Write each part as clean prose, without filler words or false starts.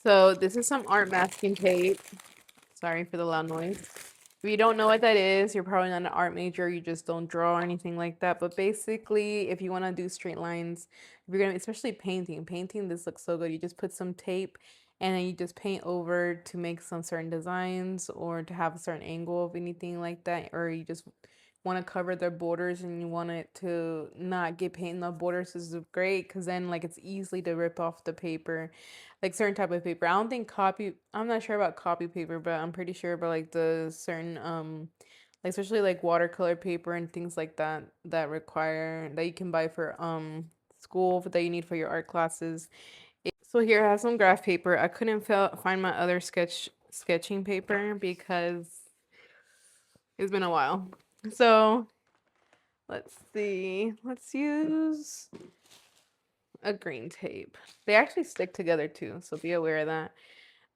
So this is some art masking tape. Sorry for the loud noise. If you don't know what that is, you're probably not an art major, you just don't draw or anything like that. But basically, if you want to do straight lines, if you're gonna, especially painting, this looks so good. You just put some tape and then you just paint over to make some certain designs or to have a certain angle of anything like that, or you just want to cover the borders and you want it to not get paint in the borders. This is great because then like it's easily to rip off the paper, like certain type of paper. I don't think copy, I'm not sure about copy paper, but I'm pretty sure about like the certain like especially like watercolor paper and things like that that require that you can buy for school that you need for your art classes. So here I have some graph paper. I couldn't find my other sketching paper because it's been a while. So let's see. Let's use a green tape. They actually stick together too, so be aware of that.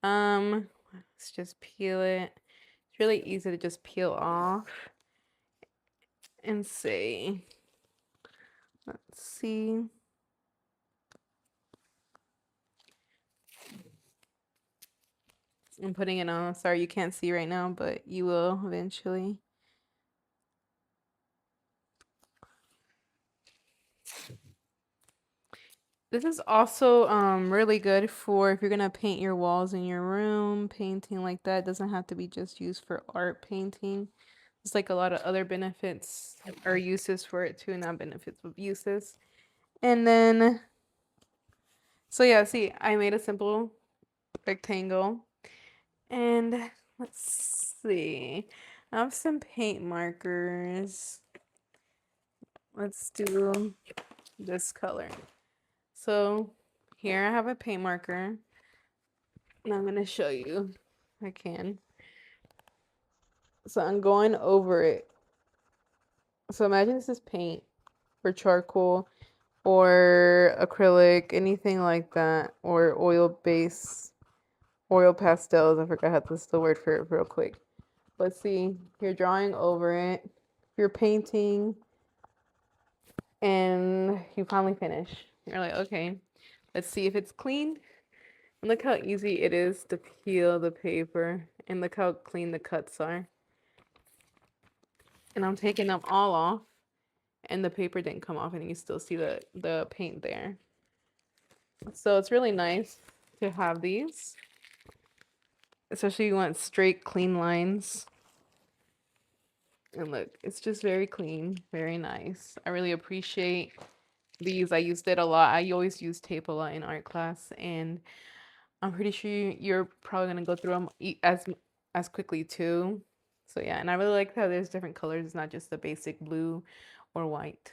Let's just peel it. It's really easy to just peel off and see. Let's see. I'm putting it on. Sorry you can't see right now, but you will eventually. This is also really good for if you're gonna paint your walls in your room, painting like that. It doesn't have to be just used for art painting. There's like a lot of other benefits or uses for it too, not benefits but uses. And then so yeah, see, I made a simple rectangle. And let's see. I have some paint markers. Let's do this color. So here I have a paint marker. And I'm gonna show you if I can. So I'm going over it. So imagine this is paint or charcoal or acrylic, anything like that, or oil base, oil pastels. I forgot how that's the word for it real quick. But see, you're drawing over it, you're painting, and you finally finish. You're like, okay, let's see if it's clean. And look how easy it is to peel the paper, and look how clean the cuts are. And I'm taking them all off, and the paper didn't come off, and you still see the paint there. So it's really nice to have these, especially if you want straight, clean lines. And look, it's just very clean, very nice. I really appreciate these. I used it a lot. I always use tape a lot in art class, and I'm pretty sure you're probably gonna go through them as quickly too. So yeah, and I really like how there's different colors. It's not just the basic blue or white.